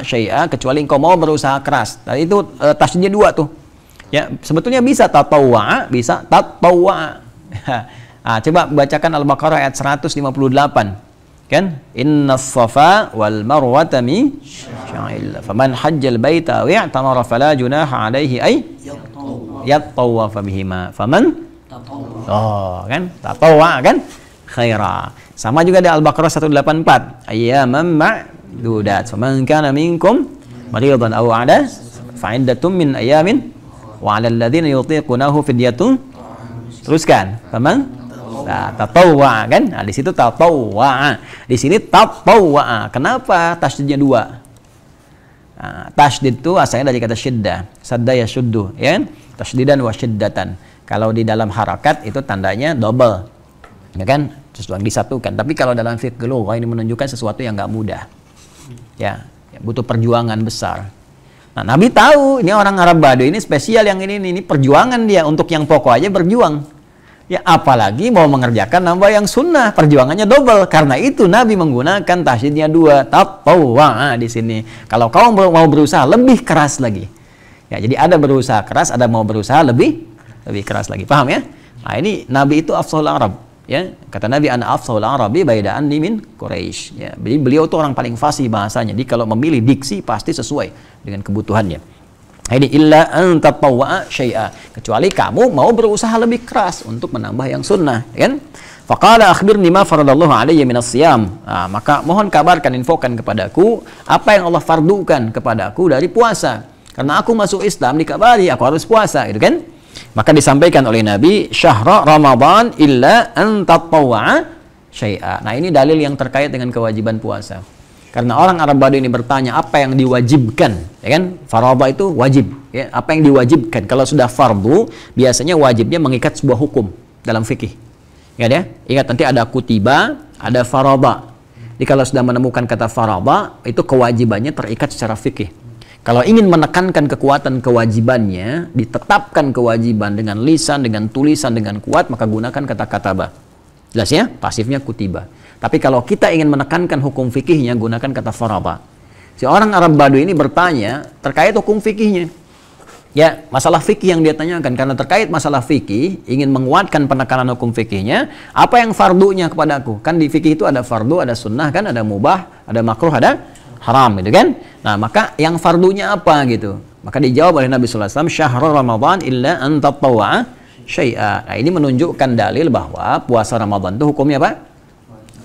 syai'a, kecuali engkau mau berusaha keras. Tadi itu tasydidnya 2 tuh. Ya, sebetulnya bisa tatawwa, bisa tatawwa. Coba bacakan Al-Baqarah ayat 158. Kan? Innas safa wal marwata min sya'illah. Faman hajjal baita wa i'tamara fala junaha alaihi ay yattawwafa bihima. Faman kan? Tatawwa kan? Khaira. Sama juga di Al-Baqarah 184. Ayyaman ma'dudat. Faman kana minkum maridan aw 'ala fa'iddatun min ayamin wa 'alal ladzina yutiqunahu fidyatun. Teruskan. Faman tatawwa kan? Nah, di situ tatawwa. Di sini tatawwa. Kenapa tasydidnya 2? Nah, tasydid itu asalnya dari kata syiddah. Sadda yashuddu, ya. Tasydidan wa syiddatan. Kalau di dalam harakat itu tandanya double. Ya kan? Sesuatu disatukan. Tapi kalau dalam fiqh lughah ini menunjukkan sesuatu yang nggak mudah. Ya, butuh perjuangan besar. Nah, Nabi tahu ini orang Arab Baduy ini spesial yang ini perjuangan dia untuk yang pokok aja berjuang. Ya, apalagi mau mengerjakan nambah yang sunnah, perjuangannya double. Karena itu Nabi menggunakan tasydidnya 2, tatawwa di sini. Kalau kau mau berusaha lebih keras lagi. Ya, jadi ada berusaha keras, ada mau berusaha lebih keras lagi. Paham ya? Nah, ini Nabi itu afshahul Arab. Ya, kata Nabi, ana afshahul arabi baida anni min Quraisy. Ya, jadi beliau itu orang paling fasih bahasanya. Jadi kalau memilih diksi pasti sesuai dengan kebutuhannya. Ini illa an tatawwa syai'a, kecuali kamu mau berusaha lebih keras untuk menambah yang sunnah, kan? Faqala akhbirni ma faradallahu alayya minas siyam. Maka mohon kabarkan, infokan kepadaku apa yang Allah fardukan kepadaku dari puasa. Karena aku masuk Islam dikabari aku harus puasa, gitu kan? Maka disampaikan oleh Nabi, syahra Ramadan illa an tatawwa syai'a. Nah, ini dalil yang terkait dengan kewajiban puasa. Karena orang Arab Baduy ini bertanya apa yang diwajibkan, ya kan? Farada itu wajib, ya. Apa yang diwajibkan? Kalau sudah fardu, biasanya wajibnya mengikat sebuah hukum dalam fikih. Ya, Ingat nanti ada kutiba, ada farada. Jadi kalau sudah menemukan kata farada, itu kewajibannya terikat secara fikih. Kalau ingin menekankan kekuatan kewajibannya, ditetapkan kewajiban dengan lisan, dengan tulisan, dengan kuat, maka gunakan kata kataba. Jelas ya? Pasifnya kutiba. Tapi kalau kita ingin menekankan hukum fikihnya, gunakan kata farada. Si orang Arab Badu ini bertanya terkait hukum fikihnya. Ya, masalah fikih yang dia tanyakan, karena terkait masalah fikih, ingin menguatkan penekanan hukum fikihnya, apa yang fardunya kepadaku? Kan di fikih itu ada fardu, ada sunnah, kan ada mubah, ada makruh, ada haram, gitu kan? Nah, maka yang fardunya apa gitu? Maka dijawab oleh Nabi sallallahu alaihi wasallam, "Syahrul Ramadan illa an tatawwa'a syai'a." Nah, ini menunjukkan dalil bahwa puasa Ramadan itu hukumnya apa?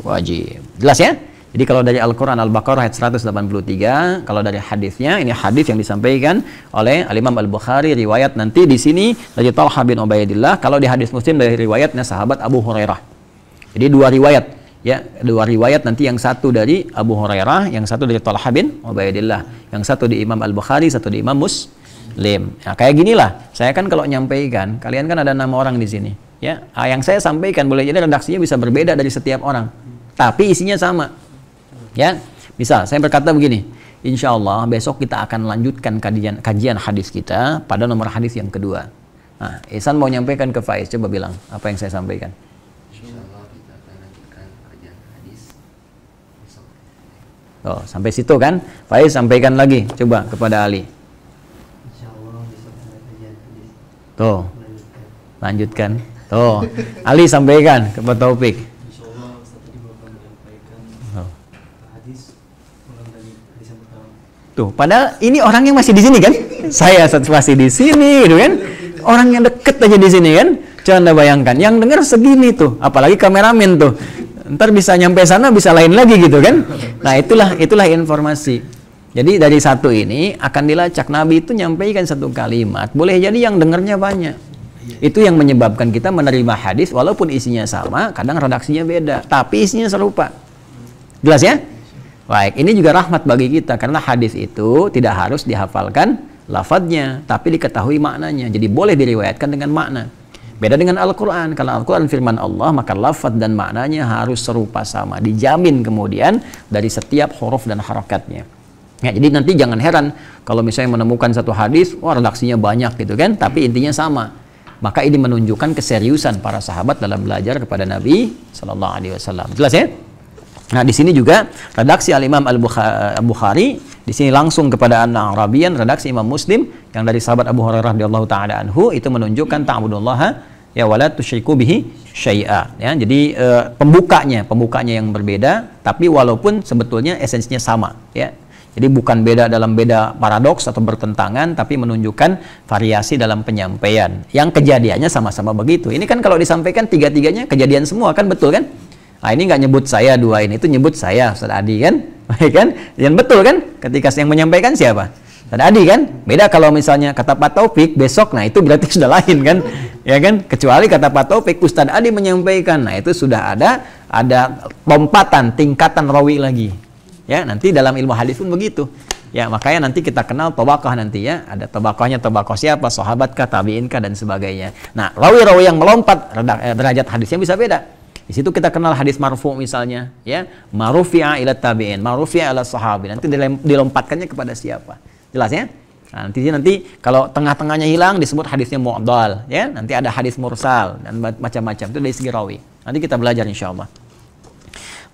Wajib. Jelas ya? Jadi kalau dari Al-Quran Al-Baqarah ayat 183, kalau dari hadisnya, ini hadis yang disampaikan oleh Al-Imam Al-Bukhari, riwayat nanti di sini dari Talha bin Ubaidillah, kalau di hadis Muslim dari riwayatnya sahabat Abu Hurairah. Jadi dua riwayat, ya, dua riwayat nanti, yang satu dari Abu Hurairah, yang satu dari Talha bin Ubaidillah, yang satu di Imam Al-Bukhari, satu di Imam Muslim. Nah, kayak ginilah, saya kan kalau nyampaikan, kalian kan ada 6 orang di sini, ya. Yang saya sampaikan boleh jadi redaksinya bisa berbeda dari setiap orang, tapi isinya sama. Ya, misal saya berkata begini, insya Allah besok kita akan lanjutkan kajian hadis kita pada nomor hadis yang kedua. Nah, Ihsan mau nyampaikan ke Faiz, coba bilang apa yang saya sampaikan. Insya Allah kita akan lanjutkan kajian hadis besok. Oh, sampai situ kan? Faiz sampaikan lagi, coba kepada Ali. Insya Allah besok ada kajian hadis. Tuh, lanjutkan. Tuh, Ali sampaikan kepada Taufik. Tuh, padahal ini orang yang masih di sini kan? Saya masih di sini, gitu kan? Orang yang deket aja di sini kan? Coba Anda bayangkan, yang dengar segini tuh, apalagi kameramen tuh. Ntar bisa nyampe sana, bisa lain lagi gitu kan? Nah, itulah informasi. Jadi dari satu ini akan dilacak. Nabi itu nyampaikan satu kalimat, boleh jadi yang dengarnya banyak. Itu yang menyebabkan kita menerima hadis walaupun isinya sama, kadang redaksinya beda, tapi isinya serupa. Jelas ya? Baik, ini juga rahmat bagi kita karena hadis itu tidak harus dihafalkan lafadznya, tapi diketahui maknanya. Jadi boleh diriwayatkan dengan makna. Beda dengan Al-Quran. Kalau Al-Quran firman Allah, maka lafadz dan maknanya harus serupa sama. Dijamin kemudian dari setiap huruf dan harakatnya. Ya, jadi nanti jangan heran kalau misalnya menemukan satu hadis, wah redaksinya banyak gitu kan, tapi intinya sama. Maka ini menunjukkan keseriusan para sahabat dalam belajar kepada Nabi Sallallahu Alaihi Wasallam. Jelas ya? Nah, di sini juga redaksi Al-Imam Al-Bukhari, di sini langsung kepada An-Arabiyan, redaksi Imam Muslim yang dari sahabat Abu Hurairah radhiyallahu taala anhu, itu menunjukkan ta'budullaha ya wala tusyriku bihi syai'a. Ya, jadi pembukanya yang berbeda, tapi walaupun sebetulnya esensinya sama, ya. Jadi bukan beda dalam beda paradoks atau bertentangan, tapi menunjukkan variasi dalam penyampaian. Yang kejadiannya sama-sama begitu. Ini kan kalau disampaikan tiga-tiganya kejadian semua kan, betul kan? Nah, ini nggak nyebut saya dua ini, itu nyebut saya Ustaz Adi kan, baik kan? Dan betul kan? Ketika yang menyampaikan siapa? Ustaz Adi kan? Beda kalau misalnya kata Pak Taufik besok, nah itu berarti sudah lain kan, ya kan? Kecuali kata Pak Taufik Ustaz Adi menyampaikan, nah itu sudah ada lompatan, tingkatan rawi lagi, ya. Nanti dalam ilmu hadis pun begitu, ya. Makanya nanti kita kenal tabaqah nanti ya, ada tabaqahnya, tabaqah siapa, sahabat kah, tabi'in kah dan sebagainya. Nah, rawi-rawi yang melompat derajat hadisnya bisa beda. Di situ kita kenal hadis marfu misalnya, ya, marufi'a ila tabi'in, marufi'a ila sahabi. Nanti dilompatkannya kepada siapa? Jelas ya? Nah, nanti kalau tengah-tengahnya hilang disebut hadisnya mu'dal, ya. Nanti ada hadis mursal dan macam-macam. Itu dari segi rawi. Nanti kita belajar insyaallah.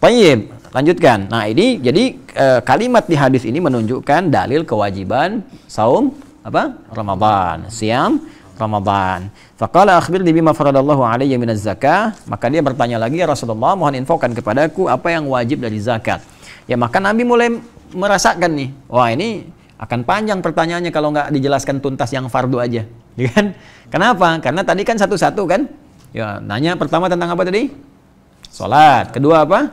Baik, lanjutkan. Nah, ini jadi kalimat di hadis ini menunjukkan dalil kewajiban saum apa? Ramadan, siam Ramadan. Faqala akhbirni bima faradallahu alayya minaz zakah. Maka dia bertanya lagi, ya Rasulullah, mohon infokan kepadaku apa yang wajib dari zakat. Ya, maka Nabi mulai merasakan nih, wah ini akan panjang pertanyaannya kalau nggak dijelaskan tuntas yang fardu aja, ya kan? Kenapa? Karena tadi kan satu-satu kan. Ya, nanya pertama tentang apa tadi? Salat. Kedua apa?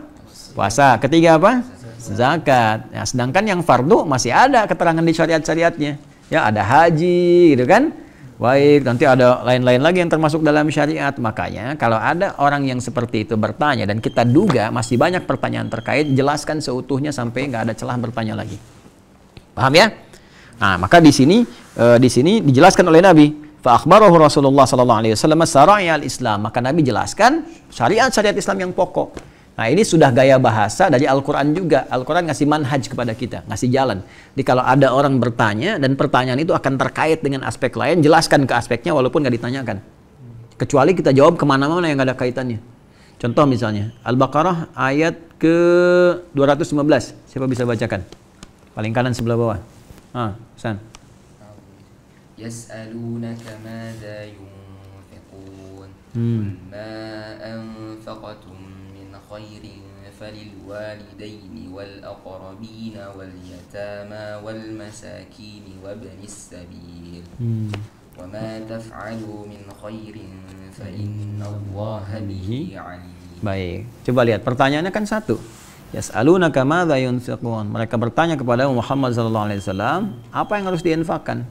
Puasa. Ketiga apa? Zakat. Ya, sedangkan yang fardu masih ada keterangan di syariat-syariatnya. Ya, ada haji gitu kan? Baik, nanti ada lain-lain lagi yang termasuk dalam syariat. Makanya kalau ada orang yang seperti itu bertanya dan kita duga masih banyak pertanyaan terkait, jelaskan seutuhnya sampai nggak ada celah bertanya lagi. Paham ya? Nah, maka di sini dijelaskan oleh Nabi. Fa akhbarahu Rasulullah sallallahu alaihi wasallam syara'i al-Islam. Maka Nabi jelaskan syariat-syariat Islam yang pokok. Nah, ini sudah gaya bahasa dari Al-Quran juga. Al-Quran ngasih manhaj kepada kita, ngasih jalan. Jadi kalau ada orang bertanya dan pertanyaan itu akan terkait dengan aspek lain, jelaskan ke aspeknya walaupun nggak ditanyakan. Kecuali kita jawab kemana-mana yang ada kaitannya. Contoh misalnya, Al-Baqarah ayat ke 215. Siapa bisa bacakan? Paling kanan sebelah bawah. San. Yas'alunaka madza yunfiqun. Ma anfaqtum min khairin falil walidaini wal aqrabin wal yatama wal masakin wabnis sabil. Wa ma taf'alu min khairin fa innallaha bihi 'alim. Baik, coba lihat pertanyaannya kan satu. Yas'alunaka madza yunfiqun. Mereka bertanya kepada Muhammad SAW, apa yang harus diinfakkan?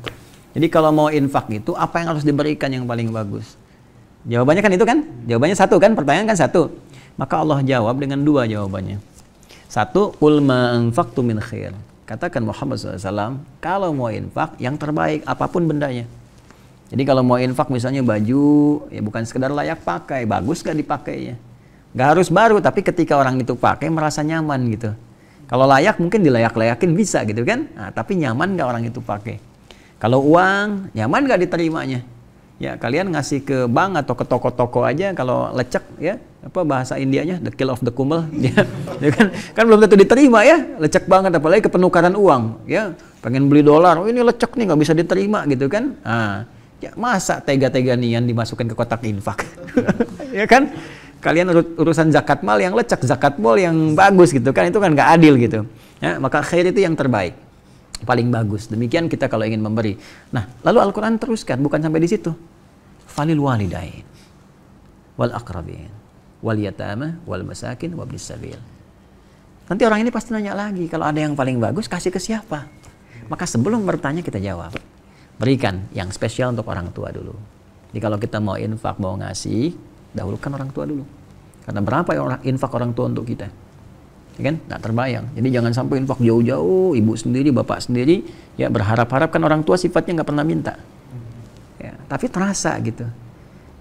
Jadi kalau mau infak itu apa yang harus diberikan yang paling bagus? Jawabannya kan itu kan? Jawabannya satu kan? Pertanyaan kan satu. Maka Allah jawab dengan dua jawabannya. Satu, qul ma anfaqtum min khair. Katakan Muhammad SAW, kalau mau infak yang terbaik apapun bendanya. Jadi kalau mau infak misalnya baju, ya bukan sekedar layak pakai, bagus gak dipakainya. Gak harus baru, tapi ketika orang itu pakai merasa nyaman gitu. Kalau layak mungkin dilayak-layakin bisa gitu kan? Nah, tapi nyaman gak orang itu pakai? Kalau uang, nyaman gak diterimanya? Ya kalian ngasih ke bank atau ke toko-toko aja, kalau lecek ya, apa bahasa Indianya, the kill of the kumel, ya kan belum tentu diterima ya, lecek banget, apalagi ke penukaran uang, ya pengen beli dolar, oh ini lecek nih nggak bisa diterima gitu kan? Ya masa tega-tega nian dimasukkan ke kotak infak, ya kan? Kalian urusan zakat mal yang lecek, zakat mal yang bagus gitu kan, itu kan nggak adil gitu. Ya, maka khair itu yang terbaik, paling bagus. Demikian kita kalau ingin memberi. Nah, lalu Al-Quran teruskan, bukan sampai di situ. Falil walidain, wal aqrabin, wal yatama, wal masakin, wabnis sabil. Nanti orang ini pasti nanya lagi, kalau ada yang paling bagus, kasih ke siapa? Maka sebelum bertanya kita jawab. Berikan yang spesial untuk orang tua dulu. Jadi kalau kita mau infak, mau ngasih, dahulukan orang tua dulu. Karena berapa infak orang tua untuk kita? Ya kan? Nggak terbayang. Jadi jangan sampai infak jauh-jauh, ibu sendiri, bapak sendiri, ya berharap-harap kan orang tua sifatnya nggak pernah minta. Ya, tapi terasa gitu.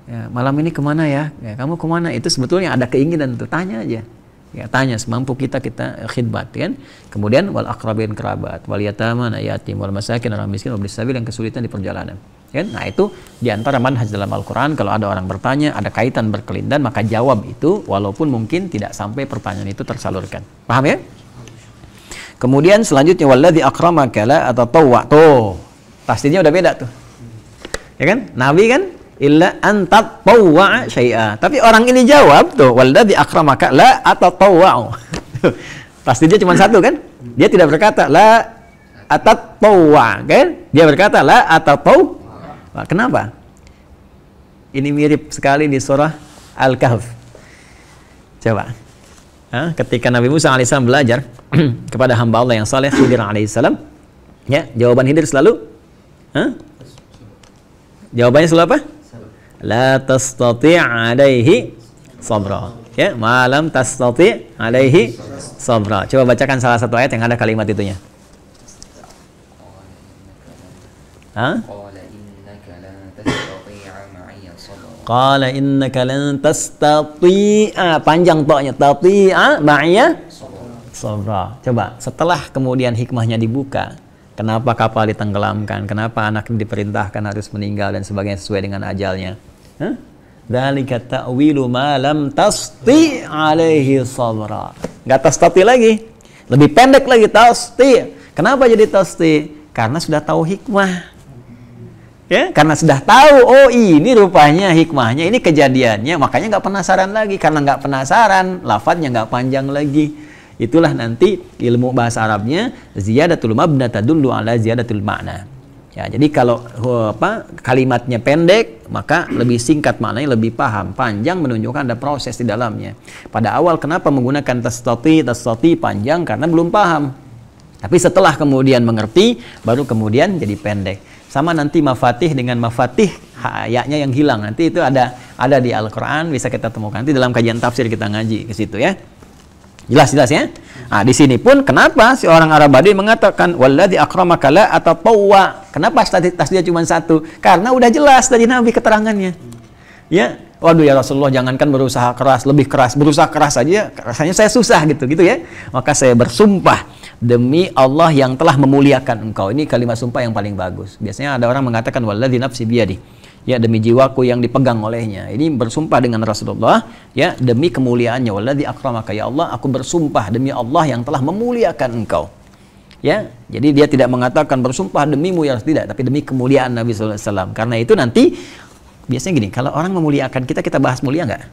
Ya, malam ini kemana ya? Ya? Kamu kemana? Itu sebetulnya ada keinginan tuh, tanya aja. Ya, tanya semampu kita khidmat kan. Kemudian wal aqrabin kerabat, wal yatama yatim, wal masakin orang miskin, wal sabil yang kesulitan di perjalanan. Kan? Nah itu diantara manhaj dalam Al-Quran. Kalau ada orang bertanya, ada kaitan berkelindan, maka jawab itu walaupun mungkin tidak sampai pertanyaan itu tersalurkan. Paham ya? Kemudian selanjutnya walladzi akramaka la atatawwa. Tuh, tasdidnya udah beda tuh. Ya kan? Nabi kan illa antat tawwa syai'a. Tapi orang ini jawab tuh walladzi akramaka la atatawwa. Tasdidnya cuma satu kan? Dia tidak berkata la atatawwa kan? Dia berkata la atatawwa. Kenapa? Ini mirip sekali di surah Al-Kahf. Coba. Ketika Nabi Musa alaihissalam belajar kepada hamba Allah yang saleh Khidir alaihissalam, ya, jawaban Khidir selalu jawabannya selalu apa? La tastati' alaihi sabra. Ya, malam tastati' alaihi sabra. Coba bacakan salah satu ayat yang ada kalimat itunya. Qala innaka lan tastati'a, panjang toknya, tati'a ma'iya sabra. Coba, setelah kemudian hikmahnya dibuka, kenapa kapal ditenggelamkan, kenapa anak diperintahkan harus meninggal dan sebagainya sesuai dengan ajalnya. Dzalika ta'wilu ma lam tasti 'alaihi sabra. Enggak tastati lagi. Lebih pendek lagi tasti. Kenapa jadi tasti? Karena sudah tahu hikmah. Ya, karena sudah tahu, oh ini rupanya hikmahnya, ini kejadiannya, makanya nggak penasaran lagi. Karena nggak penasaran, lafadznya nggak panjang lagi. Itulah nanti ilmu bahasa Arabnya ziyadatul mabna tadullu ala ziyadatul ma'na. Ya, jadi kalau kalimatnya pendek, maka lebih singkat maknanya, lebih paham. Panjang menunjukkan ada proses di dalamnya. Pada awal kenapa menggunakan tastati panjang? Karena belum paham. Tapi setelah kemudian mengerti, baru kemudian jadi pendek. Sama nanti mafatih dengan mafatih, ayatnya yang hilang. Nanti itu ada di Al-Quran, bisa kita temukan. Nanti dalam kajian tafsir kita ngaji ke situ ya. Jelas ya. Nah, di sini pun kenapa si orang Arab Badui mengatakan walladzi akramaka la atatawwa. Kenapa tasdidnya cuma satu? Karena udah jelas dari Nabi keterangannya. Ya, Waduh ya Rasulullah, jangankan berusaha keras, lebih keras, berusaha keras saja rasanya saya susah gitu ya. Maka saya bersumpah demi Allah yang telah memuliakan engkau. Ini kalimat sumpah yang paling bagus. Biasanya ada orang mengatakan walladzi nafsi biyadi, ya demi jiwaku yang dipegang olehnya. Ini bersumpah dengan Rasulullah, ya demi kemuliaannya. Walladzi akramaka, ya Allah, aku bersumpah demi Allah yang telah memuliakan engkau. Ya, jadi dia tidak mengatakan bersumpah demimu ya, tidak, tapi demi kemuliaan Nabi SAW. Karena itu nanti biasanya gini, kalau orang memuliakan kita, kita bahas mulia nggak?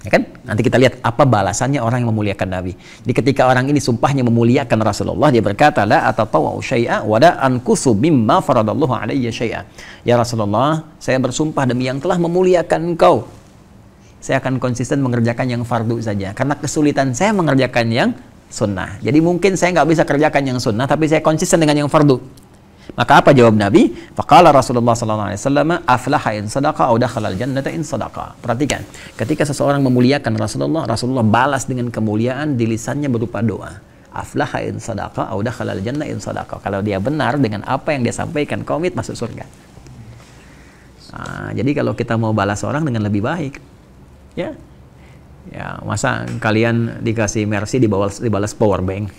Ya kan? Nanti kita lihat apa balasannya orang yang memuliakan Nabi. Jadi ketika orang ini sumpahnya memuliakan Rasulullah, dia berkata, la atatawa'u syai'a wa la ankusu mimma faradallahu alayya syai'a. Ya Rasulullah, saya bersumpah demi yang telah memuliakan engkau, saya akan konsisten mengerjakan yang fardu saja, karena kesulitan saya mengerjakan yang sunnah. Jadi mungkin saya nggak bisa kerjakan yang sunnah, tapi saya konsisten dengan yang fardu. Maka apa jawab Nabi? Faqala Rasulullah sallallahu alaihi wasallam, aflaha in sadaqa aw dakhala al-jannata in sadaqa. Perhatikan, ketika seseorang memuliakan Rasulullah, Rasulullah balas dengan kemuliaan di lisannya berupa doa. Aflaha in sadaqa aw dakhala al-jannata in sadaqa. Kalau dia benar dengan apa yang dia sampaikan, komit masuk surga. Nah, jadi kalau kita mau balas orang dengan lebih baik, ya. Ya, masa kalian dikasih Mercy dibalas power bank?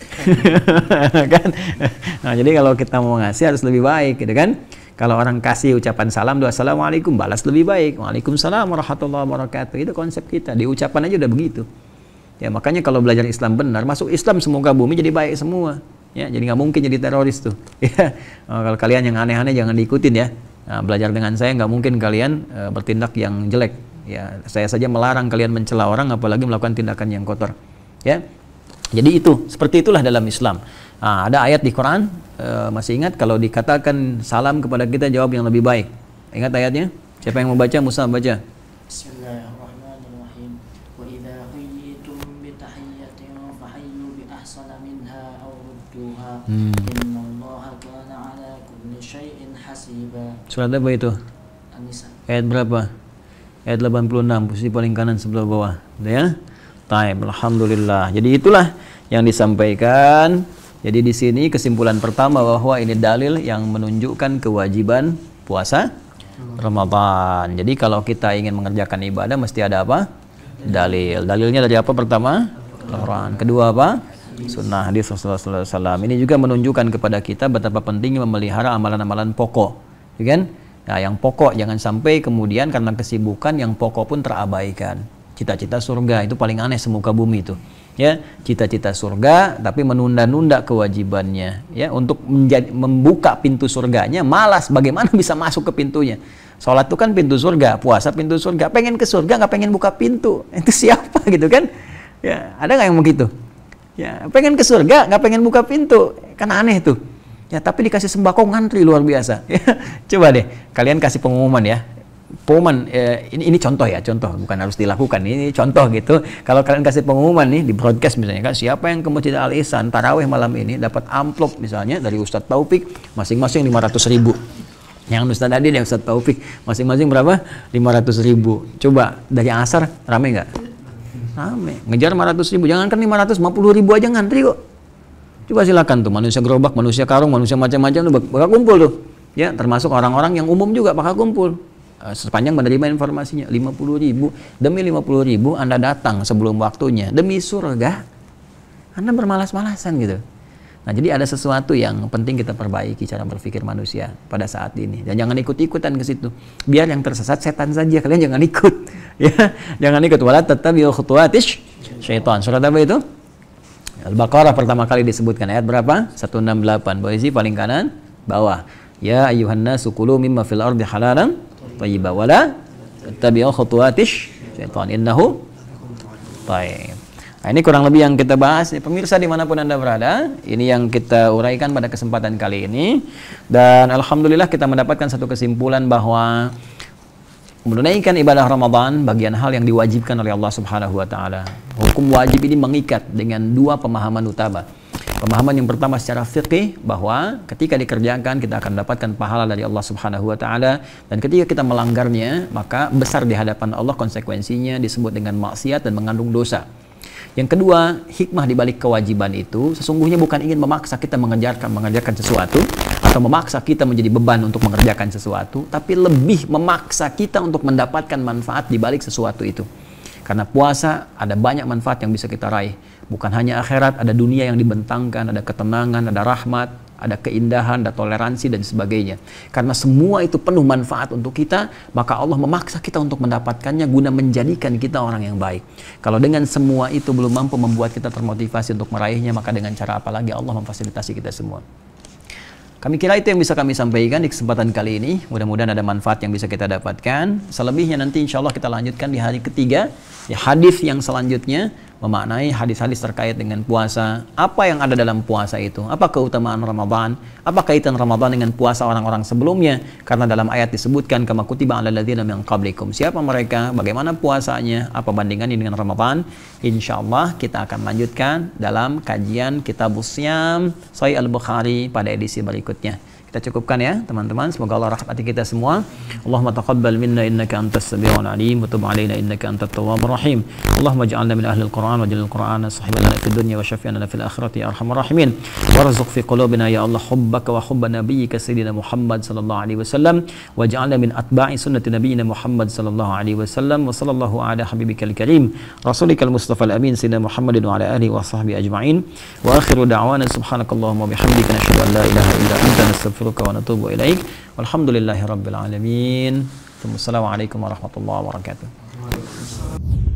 Kan? Nah, jadi kalau kita mau ngasih harus lebih baik, gitu kan? Kalau orang kasih ucapan salam, doa assalamualaikum, balas lebih baik. Waalaikumsalam warahmatullahi wabarakatuh. Itu konsep kita. Di ucapan aja udah begitu. Ya, makanya kalau belajar Islam benar, masuk Islam semoga bumi jadi baik semua. Ya, jadi nggak mungkin jadi teroris tuh. Ya, kalau kalian yang aneh-aneh jangan diikutin ya. Nah, belajar dengan saya nggak mungkin kalian bertindak yang jelek. Ya, saya saja melarang kalian mencela orang, apalagi melakukan tindakan yang kotor. Ya, jadi itu seperti itulah dalam Islam. Nah, ada ayat di Quran, masih ingat kalau dikatakan salam kepada kita jawab yang lebih baik. Ingat ayatnya? Siapa yang mau baca? Musa baca. Bismillahirrahmanirrahim. Wa idza hayyitum bi tahiyyatin fahayyu bi ahsana minha aw rudduha. Innallaha kana ala kulli syai'in hasiba. Surat apa itu? An-Nisa. Ayat berapa? Ayat 86, posisi paling kanan sebelah bawah. Udah ya? Taib, alhamdulillah. Jadi itulah yang disampaikan. Jadi di sini kesimpulan pertama bahwa ini dalil yang menunjukkan kewajiban puasa Ramadan. Jadi kalau kita ingin mengerjakan ibadah mesti ada apa? Dalil. Dalilnya dari apa pertama? Al-Quran. Kedua apa? Sunnah hadis Rasulullah SAW. Ini juga menunjukkan kepada kita betapa pentingnya memelihara amalan-amalan pokok. Ya kan? Nah, yang pokok jangan sampai kemudian karena kesibukan yang pokok pun terabaikan. Cita-cita surga itu paling aneh semuka bumi itu. Ya, cita-cita surga tapi menunda-nunda kewajibannya. Ya, untuk membuka pintu surganya malas. Bagaimana bisa masuk ke pintunya? Sholat itu kan pintu surga, puasa pintu surga. Pengen ke surga nggak pengen buka pintu. Itu siapa gitu kan? Ya, ada nggak yang begitu? Ya, pengen ke surga nggak pengen buka pintu. Kan aneh tuh. Ya, tapi dikasih sembako ngantri luar biasa. Ya, coba deh, kalian kasih pengumuman ya. Pengumuman, ini contoh ya, contoh, bukan harus dilakukan. Ini contoh gitu. Kalau kalian kasih pengumuman nih di broadcast misalnya, kan siapa yang ke Masjid Al-Ihsan tarawih malam ini dapat amplop misalnya dari Ustadz Taufik masing-masing 500.000. Yang Ustadz Adil, yang Ustadz Taufik masing-masing berapa? 500.000. Coba dari asar rame nggak? Rame. Ngejar 500.000, jangankan 550.000 aja ngantri kok. Coba silakan tuh, manusia gerobak, manusia karung, manusia macam-macam tuh bakal kumpul tuh. Ya, termasuk orang-orang yang umum juga bakal kumpul. Sepanjang menerima informasinya, 50.000. Demi 50.000 Anda datang sebelum waktunya. Demi surga, Anda bermalas-malasan gitu. Nah, jadi ada sesuatu yang penting kita perbaiki cara berpikir manusia pada saat ini. Dan jangan ikut-ikutan ke situ. Biar yang tersesat setan saja, kalian jangan ikut. Ya, jangan ikut. Wala tattabi'u khutuwatis syaitan. Surat apa itu? Al-Baqarah pertama kali disebutkan, ayat berapa? 168. Posisi paling kanan bawah. Ya ayyuhan nasu kulu mimma fil ardi halalan thayyiban wa la tattabi'u khutuwatis syaitan innahu taib. Nah, ini kurang lebih yang kita bahas. Pemirsa dimanapun Anda berada, ini yang kita uraikan pada kesempatan kali ini. Dan alhamdulillah kita mendapatkan satu kesimpulan bahwa menunaikan ibadah Ramadan bagian hal yang diwajibkan oleh Allah Subhanahu wa taala. Hukum wajib ini mengikat dengan dua pemahaman utama. Pemahaman yang pertama secara fikih bahwa ketika dikerjakan kita akan mendapatkan pahala dari Allah Subhanahu wa taala, dan ketika kita melanggarnya maka besar di hadapan Allah konsekuensinya, disebut dengan maksiat dan mengandung dosa. Yang kedua, hikmah di balik kewajiban itu sesungguhnya bukan ingin memaksa kita mengerjakan sesuatu atau atau memaksa kita menjadi beban untuk mengerjakan sesuatu, tapi lebih memaksa kita untuk mendapatkan manfaat di balik sesuatu itu. Karena puasa ada banyak manfaat yang bisa kita raih. Bukan hanya akhirat, ada dunia yang dibentangkan, ada ketenangan, ada rahmat, ada keindahan, ada toleransi dan sebagainya. Karena semua itu penuh manfaat untuk kita, maka Allah memaksa kita untuk mendapatkannya guna menjadikan kita orang yang baik. Kalau dengan semua itu belum mampu membuat kita termotivasi untuk meraihnya, maka dengan cara apa lagi Allah memfasilitasi kita semua. Kami kira itu yang bisa kami sampaikan di kesempatan kali ini. Mudah-mudahan ada manfaat yang bisa kita dapatkan. Selebihnya nanti insya Allah kita lanjutkan di hari ketiga. Ya, hadis yang selanjutnya memaknai hadis-hadis terkait dengan puasa. Apa yang ada dalam puasa itu? Apa keutamaan Ramadan? Apa kaitan Ramadan dengan puasa orang-orang sebelumnya? Karena dalam ayat disebutkan kama kutiba 'alal ladzina min qablikum. Siapa mereka? Bagaimana puasanya? Apa bandingannya dengan Ramadan? Insyaallah kita akan lanjutkan dalam kajian Kitabus Syam Sahih Al-Bukhari pada edisi berikutnya. Kita cukupkan ya teman-teman, semoga Allah rahmati kita semua. Allahumma taqabbal minna innaka antas samiul alim wa tub alaina innaka antat tawwabur rahim. Allahumma ij'alna min ahli al-Qur'an waj'al al-Qur'ana sahiban lana fid dunya wa syafi'an lana fil akhirati ya arhamar rahimin. Warzuq fi qulubina ya Allah hubbaka wa hubba nabiyyika sayyidina Muhammad sallallahu alaihi wasallam waj'alna min atba'i sunnati nabiyyina Muhammad sallallahu alaihi wasallam wa sallallahu ala habibikal karim rasulikal mustafa al-amin sayyidina Muhammadin wa ala alihi wa sahbihi ajma'in. Wa akhiru da'wana subhanakallahumma wa bihamdika nashhadu an la ilaha illa anta nastaghfiruka wa natubu ilaik. Walhamdulillahi rabbil alamin. Assalamualaikum warahmatullahi wabarakatuh.